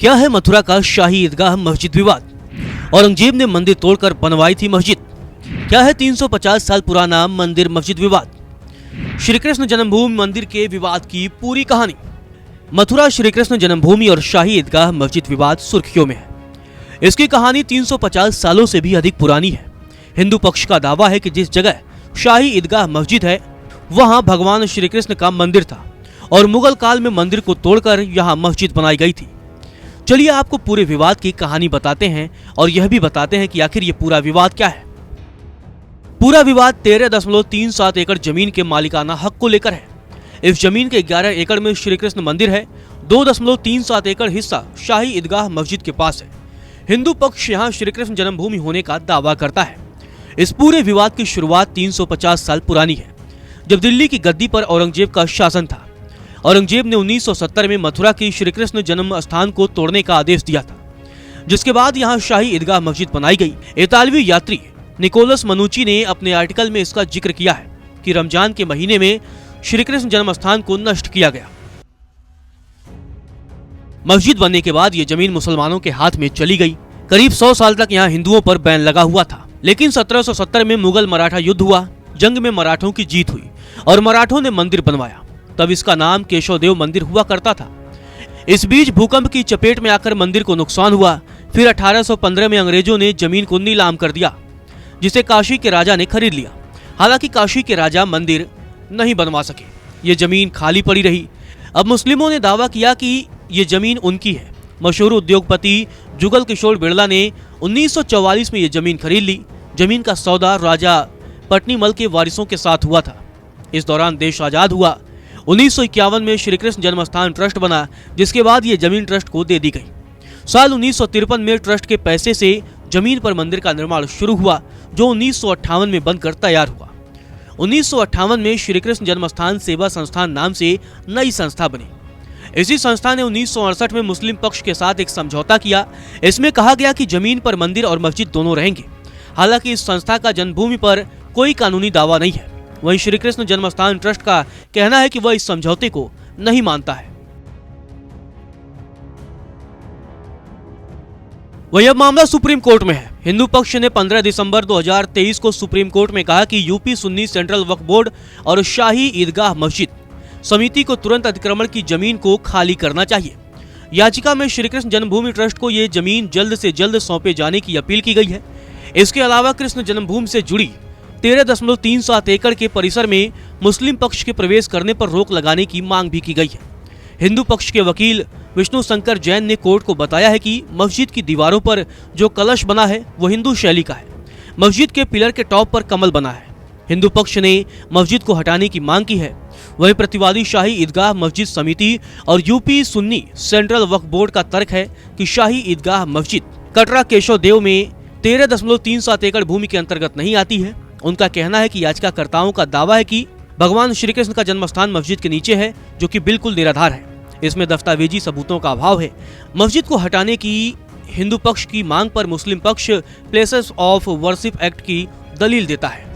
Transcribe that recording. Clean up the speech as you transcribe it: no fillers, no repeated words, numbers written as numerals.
क्या है मथुरा का शाही ईदगाह मस्जिद विवाद? औरंगजेब ने मंदिर तोड़कर बनवाई थी मस्जिद। क्या है 350 साल पुराना मंदिर मस्जिद विवाद? श्री कृष्ण जन्मभूमि मंदिर के विवाद की पूरी कहानी। मथुरा श्री कृष्ण जन्मभूमि और शाही ईदगाह मस्जिद विवाद सुर्खियों में है। इसकी कहानी 350 सालों से भी अधिक पुरानी है। हिंदू पक्ष का दावा है कि जिस जगह शाही ईदगाह मस्जिद है वहां भगवान श्री कृष्ण का मंदिर था और मुगल काल में मंदिर को तोड़कर यहां मस्जिद बनाई गई थी। चलिए आपको पूरे विवाद की कहानी बताते हैं और यह भी बताते हैं कि आखिर ये पूरा विवाद क्या है। पूरा विवाद 13.37 एकड़ जमीन के मालिकाना हक को लेकर है। इस जमीन के 11 एकड़ में श्री कृष्ण मंदिर है। 2.37 एकड़ हिस्सा शाही ईदगाह मस्जिद के पास है। हिंदू पक्ष यहाँ श्री कृष्ण जन्मभूमि होने का दावा करता है। इस पूरे विवाद की शुरुआत 350 साल पुरानी है, जब दिल्ली की गद्दी पर औरंगजेब का शासन था। औरंगजेब ने 1970 में मथुरा की श्री कृष्ण जन्म स्थान को तोड़ने का आदेश दिया था, जिसके बाद यहाँ शाही ईदगाह मस्जिद बनाई गई। इतालवी यात्री निकोलस मनुची ने अपने आर्टिकल में इसका जिक्र किया है कि रमजान के महीने में श्री कृष्ण जन्म स्थान को नष्ट किया गया। मस्जिद बनने के बाद ये जमीन मुसलमानों के हाथ में चली गई। करीब 100 साल तक यहाँ हिंदुओं पर बैन लगा हुआ था, लेकिन 1770 में मुगल मराठा युद्ध हुआ। जंग में मराठों की जीत हुई और मराठों ने मंदिर बनवाया। तब इसका नाम केशव देव मंदिर हुआ करता था। इस बीच भूकंप की चपेट में आकर मंदिर को नुकसान हुआ। फिर 1815 में अंग्रेजों ने जमीन को नीलाम कर दिया, जिसे काशी के राजा ने खरीद लिया। हालांकि काशी के राजा मंदिर नहीं बनवा सके, ये जमीन खाली पड़ी रही। अब मुस्लिमों ने दावा किया कि ये जमीन उनकी है। मशहूर उद्योगपति जुगल किशोर बिरला ने 1944 में ये जमीन खरीद ली। जमीन का सौदा राजा पटनीमल के वारिसों के साथ हुआ था। इस दौरान देश आजाद हुआ। 1951 में श्री कृष्ण जन्मस्थान ट्रस्ट बना, जिसके बाद ये जमीन ट्रस्ट को दे दी गई। साल 1953 में ट्रस्ट के पैसे से जमीन पर मंदिर का निर्माण शुरू हुआ, जो 1958 में बनकर तैयार हुआ। 1958 में श्री कृष्ण जन्मस्थान सेवा संस्थान नाम से नई संस्था बनी। इसी संस्था ने 1968 में मुस्लिम पक्ष के साथ एक समझौता किया। इसमें कहा गया कि जमीन पर मंदिर और मस्जिद दोनों रहेंगे। हालांकि इस संस्था का जन्मभूमि पर कोई कानूनी दावा नहीं है। वहीं श्री कृष्ण जन्मस्थान ट्रस्ट का कहना है कि वह इस समझौते को नहीं मानता है। वही अब मामला सुप्रीम कोर्ट में है। हिंदू पक्ष ने 15 दिसंबर 2023 को सुप्रीम कोर्ट में कहा कि यूपी सुन्नी सेंट्रल वक्फ बोर्ड और शाही ईदगाह मस्जिद समिति को तुरंत अतिक्रमण की जमीन को खाली करना चाहिए। याचिका में श्री कृष्ण जन्मभूमि ट्रस्ट को ये जमीन जल्द से जल्द सौंपे जाने की अपील की गई है। इसके अलावा कृष्ण जन्मभूमि से जुड़ी 13.37 एकड़ के परिसर में मुस्लिम पक्ष के प्रवेश करने पर रोक लगाने की मांग भी की गई है। हिंदू पक्ष के वकील विष्णु शंकर जैन ने कोर्ट को बताया है कि मस्जिद की दीवारों पर जो कलश बना है वो हिंदू शैली का है। मस्जिद के पिलर के टॉप पर कमल बना है। हिंदू पक्ष ने मस्जिद को हटाने की मांग की है। वहीं प्रतिवादी शाही ईदगाह मस्जिद समिति और यूपी सुन्नी सेंट्रल वक्फ बोर्ड का तर्क है कि शाही ईदगाह मस्जिद कटरा केशव देव में 13.37 एकड़ भूमि के अंतर्गत नहीं आती है। उनका कहना है कि याचिकाकर्ताओं का दावा है कि भगवान श्री कृष्ण का जन्मस्थान मस्जिद के नीचे है, जो कि बिल्कुल निराधार है। इसमें दस्तावेजी सबूतों का अभाव है। मस्जिद को हटाने की हिंदू पक्ष की मांग पर मुस्लिम पक्ष प्लेसेस ऑफ वर्शिप एक्ट की दलील देता है।